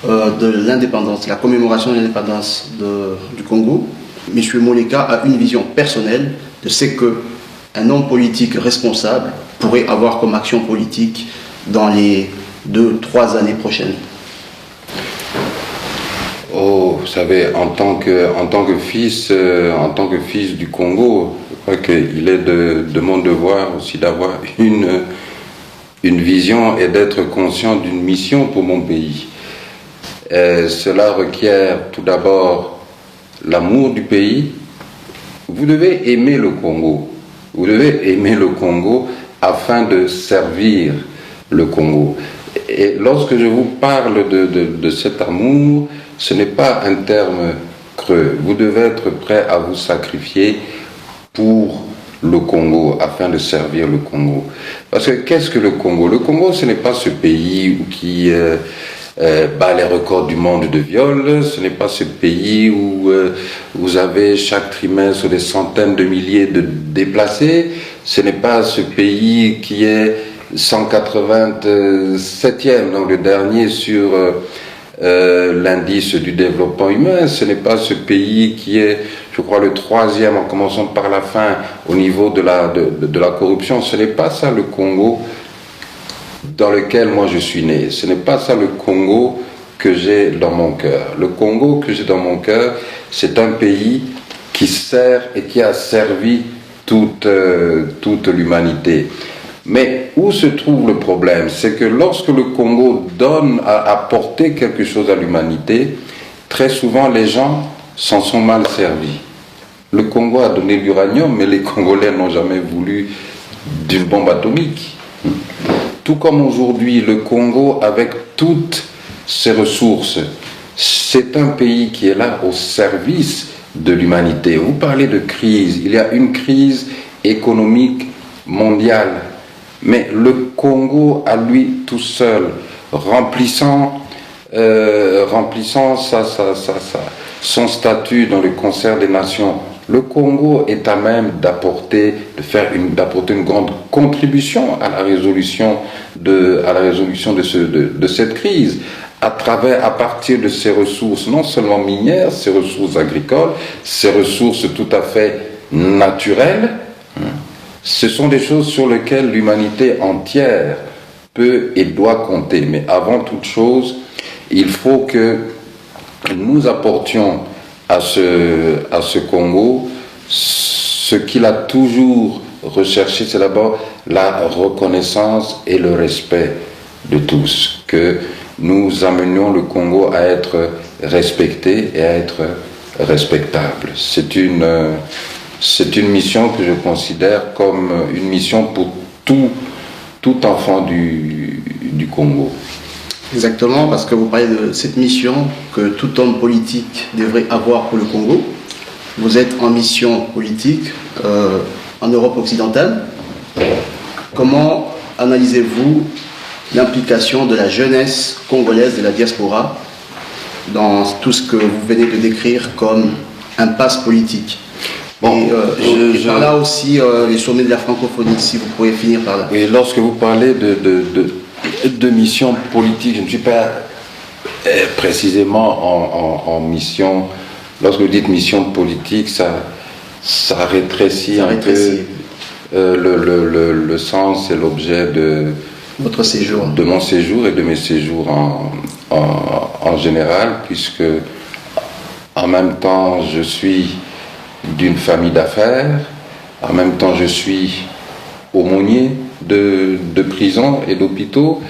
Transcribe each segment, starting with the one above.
de l'indépendance, la commémoration de l'indépendance du Congo, M. Moleka a une vision personnelle de ce qu'un homme politique responsable pourrait avoir comme action politique dans les 2-3 années prochaines. Oh, vous savez, en tant que fils du Congo, je crois qu'il est de mon devoir aussi d'avoir une vision et d'être conscient d'une mission pour mon pays. Cela requiert tout d'abord l'amour du pays. Vous devez aimer le Congo. Vous devez aimer le Congo afin de servir le Congo. Et lorsque je vous parle de cet amour, ce n'est pas un terme creux. Vous devez être prêt à vous sacrifier pour le Congo, afin de servir le Congo. Parce que qu'est-ce que le Congo? Le Congo, ce n'est pas ce pays qui bat les records du monde de viol, ce n'est pas ce pays où vous avez chaque trimestre des centaines de milliers de déplacés, ce n'est pas ce pays qui est 187e, donc le dernier sur l'indice du développement humain, ce n'est pas ce pays qui est, je crois, le 3e en commençant par la fin au niveau de la corruption. Ce n'est pas ça le Congo dans lequel moi je suis né. Ce n'est pas ça le Congo que j'ai dans mon cœur. Le Congo que j'ai dans mon cœur, c'est un pays qui sert et qui a servi toute l'humanité. Mais où se trouve le problème? C'est que lorsque le Congo donne à apporter quelque chose à l'humanité, très souvent les gens s'en sont mal servis. Le Congo a donné l'uranium, mais les Congolais n'ont jamais voulu d'une bombe atomique. Tout comme aujourd'hui, le Congo, avec toutes ses ressources, c'est un pays qui est là au service de l'humanité. Vous parlez de crise, il y a une crise économique mondiale. Mais le Congo, à lui tout seul, remplissant son statut dans le concert des nations, le Congo est à même d'apporter une grande contribution à la résolution de cette crise, à partir de ses ressources, non seulement minières, ses ressources agricoles, ses ressources tout à fait naturelles. Ce sont des choses sur lesquelles l'humanité entière peut et doit compter. Mais avant toute chose, il faut que nous apportions à ce Congo ce qu'il a toujours recherché, c'est d'abord la reconnaissance et le respect de tous. Que nous amenions le Congo à être respecté et à être respectable. C'est une mission que je considère comme une mission pour tout enfant du Congo. Exactement, parce que vous parlez de cette mission que tout homme politique devrait avoir pour le Congo. Vous êtes en mission politique en Europe occidentale. Comment analysez-vous l'implication de la jeunesse congolaise de la diaspora dans tout ce que vous venez de décrire comme impasse politique? Bon, et par là aussi les sommets de la francophonie, si vous pourriez finir par là. Et lorsque vous parlez de mission politique, je ne suis pas précisément en mission. Lorsque vous dites mission politique, ça rétrécit un peu le sens et l'objet de votre séjour, de mon séjour et de mes séjours en général, puisque en même temps je suis d'une famille d'affaires, en même temps je suis aumônier de prisons et d'hôpitaux,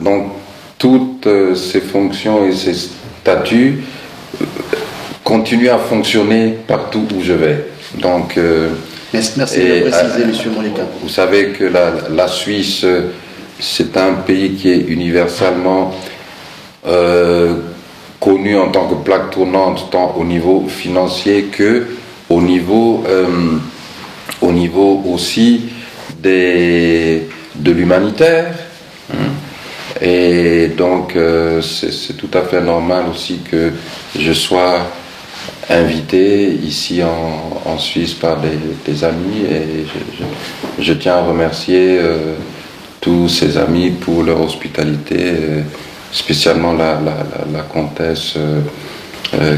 donc toutes ces fonctions et ces statuts continuent à fonctionner partout où je vais. Donc, merci de préciser, M. Moleka. Vous savez que la Suisse, c'est un pays qui est universellement connu en tant que plaque tournante, tant au niveau financier que au niveau aussi de l'humanitaire. Et donc c'est tout à fait normal aussi que je sois invité ici en Suisse par des amis, et je tiens à remercier tous ces amis pour leur hospitalité spécialement la comtesse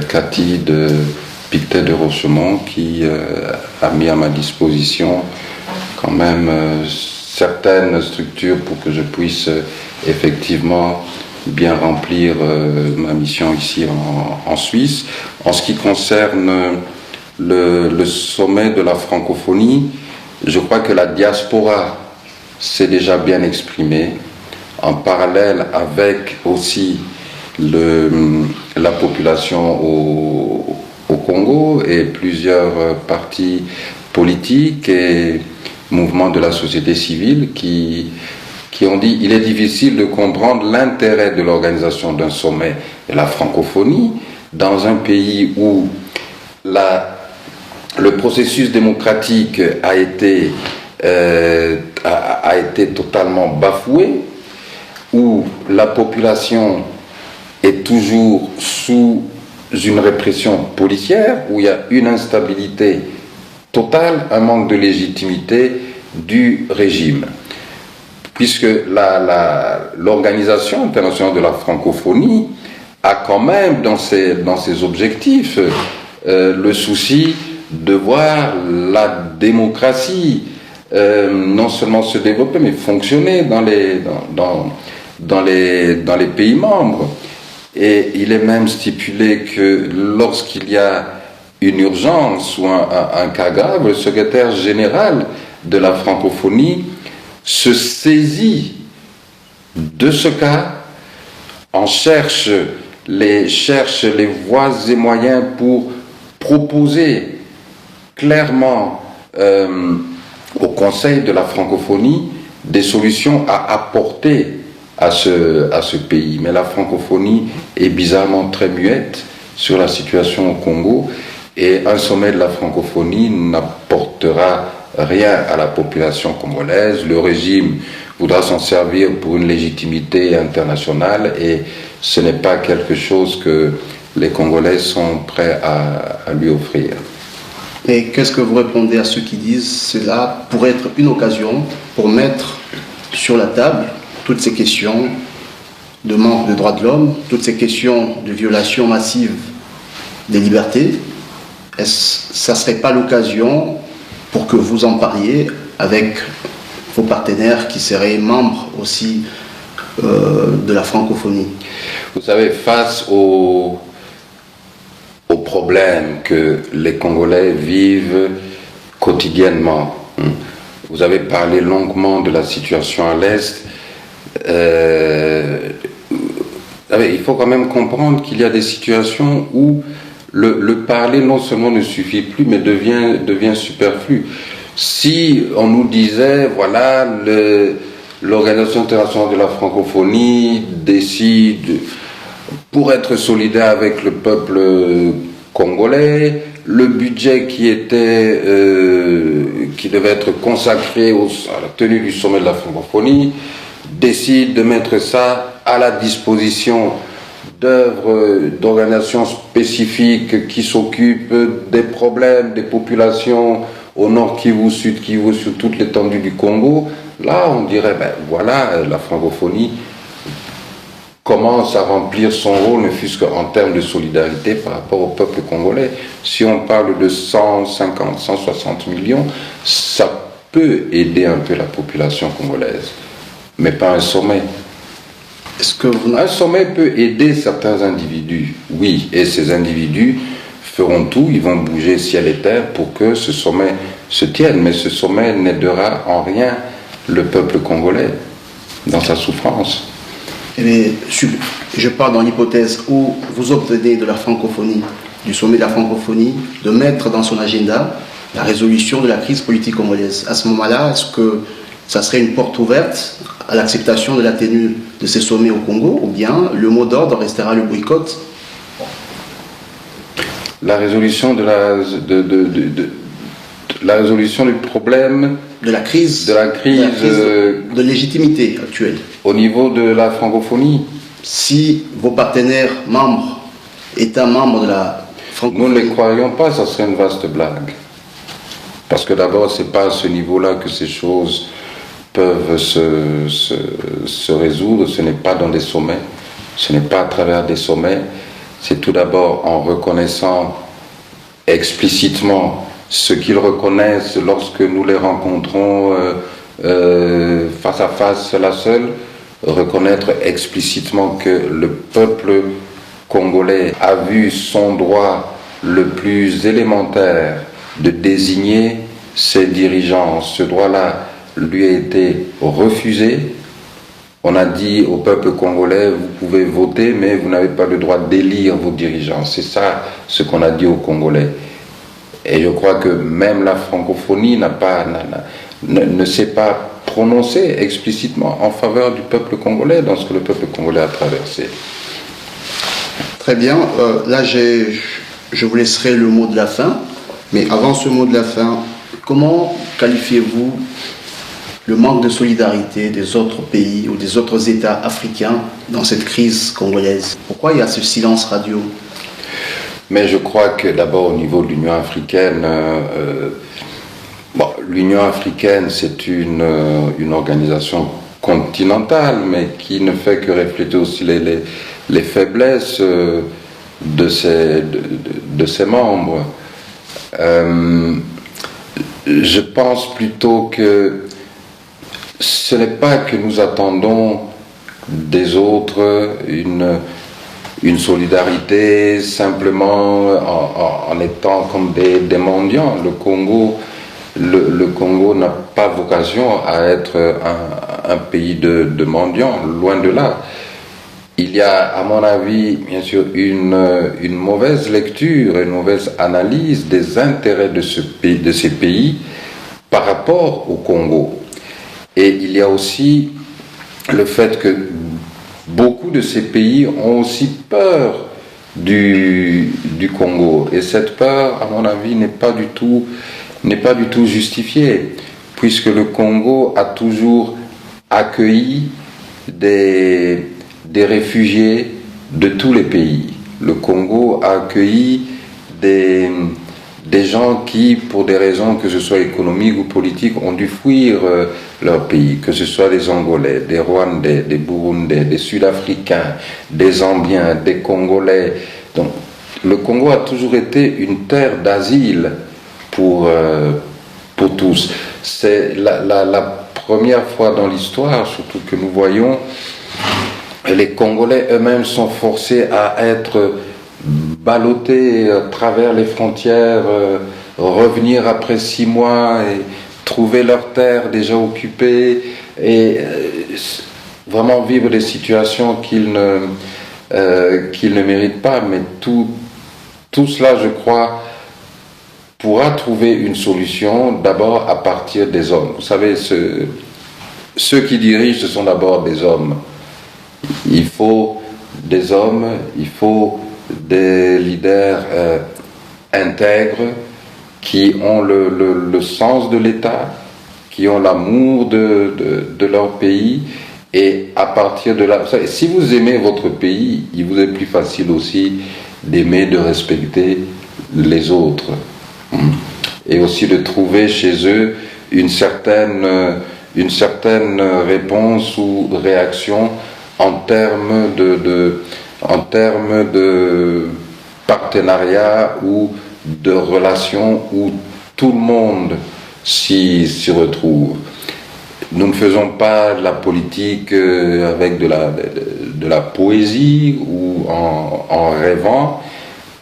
Cathy de Pictet de Rochemont, qui a mis à ma disposition quand même certaines structures pour que je puisse effectivement bien remplir ma mission ici en Suisse. En ce qui concerne le sommet de la francophonie, je crois que la diaspora s'est déjà bien exprimée, en parallèle avec aussi la population au Congo et plusieurs partis politiques et mouvements de la société civile qui ont dit qu'il est difficile de comprendre l'intérêt de l'organisation d'un sommet de la francophonie dans un pays où le processus démocratique a été totalement bafoué, où la population est toujours sous une répression policière, où il y a une instabilité totale, un manque de légitimité du régime. Puisque l'Organisation internationale de la francophonie a quand même dans ses objectifs le souci de voir la démocratie non seulement se développer, mais fonctionner dans les pays membres. Et il est même stipulé que lorsqu'il y a une urgence ou un cas grave, le secrétaire général de la francophonie se saisit de ce cas, cherche les voies et moyens pour proposer clairement au Conseil de la francophonie des solutions à apporter à ce pays. Mais la francophonie est bizarrement très muette sur la situation au Congo, et un sommet de la francophonie n'apportera rien à la population congolaise. Le régime voudra s'en servir pour une légitimité internationale, et ce n'est pas quelque chose que les Congolais sont prêts à lui offrir. Et qu'est-ce que vous répondez à ceux qui disent cela pourrait être une occasion pour mettre sur la table toutes ces questions de manque de droits de l'homme, toutes ces questions de violation massive des libertés? Ça ne serait pas l'occasion pour que vous en parliez avec vos partenaires qui seraient membres aussi de la francophonie? Vous savez, face aux problèmes que les Congolais vivent quotidiennement, vous avez parlé longuement de la situation à l'Est. Il faut quand même comprendre qu'il y a des situations où le parler non seulement ne suffit plus, mais devient superflu. Si on nous disait, voilà, l'Organisation internationale de la francophonie décide, pour être solidaire avec le peuple congolais, le budget qui devait être consacré à la tenue du sommet de la francophonie, décide de mettre ça à la disposition d'organisations spécifiques qui s'occupent des problèmes des populations au nord Kivu, sud Kivu, sur toute l'étendue du Congo. Là, on dirait, voilà, la francophonie commence à remplir son rôle, ne fût-ce qu'en termes de solidarité par rapport au peuple congolais. Si on parle de 150, 160 millions, ça peut aider un peu la population congolaise, mais pas un sommet. Un sommet peut aider certains individus, oui, et ces individus feront tout, ils vont bouger ciel et terre pour que ce sommet se tienne, mais ce sommet n'aidera en rien le peuple congolais dans sa souffrance. Et je parle dans l'hypothèse où vous obtenez de la francophonie, du sommet de la francophonie, de mettre dans son agenda la résolution de la crise politique congolaise. À ce moment-là, est-ce que ça serait une porte ouverte à l'acceptation de la tenue de ces sommets au Congo, ou bien le mot d'ordre restera le boycott? La résolution la résolution du problème de la crise de légitimité actuelle au niveau de la francophonie. Si vos partenaires membres, États membres de la francophonie... Nous ne les croirions pas, ça serait une vaste blague. Parce que d'abord, ce n'est pas à ce niveau-là que ces choses peuvent se résoudre, ce n'est pas dans des sommets, Ce n'est pas à travers des sommets, c'est tout d'abord en reconnaissant explicitement ce qu'ils reconnaissent lorsque nous les rencontrons face à face, seul à seul, reconnaître explicitement que le peuple congolais a vu son droit le plus élémentaire de désigner ses dirigeants. Ce droit-là lui a été refusé. On a dit au peuple congolais, vous pouvez voter, mais vous n'avez pas le droit d'élire vos dirigeants. C'est ça ce qu'on a dit aux Congolais. Et je crois que même la francophonie ne s'est pas prononcée explicitement en faveur du peuple congolais dans ce que le peuple congolais a traversé. Très bien. Là, je vous laisserai le mot de la fin. Mais avant ce mot de la fin, comment qualifiez-vous le manque de solidarité des autres pays ou des autres États africains dans cette crise congolaise? Pourquoi il y a ce silence radio? Mais je crois que d'abord au niveau de l'Union africaine, l'Union africaine c'est une organisation continentale, mais qui ne fait que refléter aussi les faiblesses de ses membres. Je pense plutôt que ce n'est pas que nous attendons des autres une solidarité simplement en étant comme des mendiants. Le Congo n'a pas vocation à être un pays de mendiants, loin de là. Il y a, à mon avis, bien sûr, une mauvaise lecture, une mauvaise analyse des intérêts de ces pays par rapport au Congo. Et il y a aussi le fait que beaucoup de ces pays ont aussi peur du Congo. Et cette peur, à mon avis, n'est pas du tout justifiée, puisque le Congo a toujours accueilli des réfugiés de tous les pays. Le Congo a accueilli des gens qui, pour des raisons que ce soit économiques ou politiques, ont dû fuir leur pays, que ce soit des Angolais, des Rwandais, des Burundais, des Sud-Africains, des Zambiens, des Congolais. Donc, le Congo a toujours été une terre d'asile pour tous. C'est la première fois dans l'histoire, surtout que nous voyons, les Congolais eux-mêmes sont forcés à être ballottés à travers les frontières, revenir après 6 mois et trouver leur terre déjà occupée et vraiment vivre des situations qu'ils ne méritent pas. Mais tout cela, je crois, pourra trouver une solution d'abord à partir des hommes. Vous savez, ceux qui dirigent, ce sont d'abord des hommes. Il faut des hommes, il faut des leaders intègres qui ont le sens de l'État, qui ont l'amour de leur pays. Et à partir de là, si vous aimez votre pays, il vous est plus facile aussi d'aimer, de respecter les autres. Et aussi de trouver chez eux une certaine réponse ou réaction en termes de partenariat ou de relations où tout le monde s'y retrouve. Nous ne faisons pas la politique avec de la poésie ou en rêvant,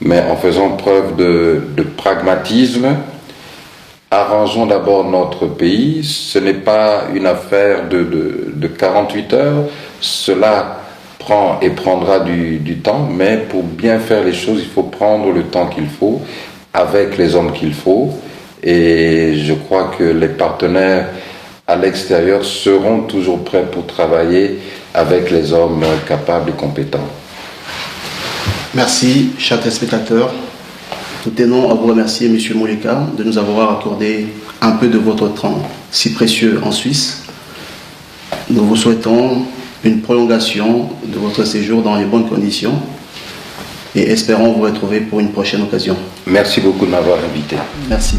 mais en faisant preuve de pragmatisme. Arrangeons d'abord notre pays. Ce n'est pas une affaire de 48 heures. Cela prend et prendra du temps, mais pour bien faire les choses, il faut prendre le temps qu'il faut, avec les hommes qu'il faut. Et je crois que les partenaires à l'extérieur seront toujours prêts pour travailler avec les hommes capables et compétents. Merci, chers téléspectateurs. Nous tenons à vous remercier, M. Moleka, de nous avoir accordé un peu de votre temps si précieux en Suisse. Nous vous souhaitons une prolongation de votre séjour dans les bonnes conditions et espérons vous retrouver pour une prochaine occasion. Merci beaucoup de m'avoir invité. Merci.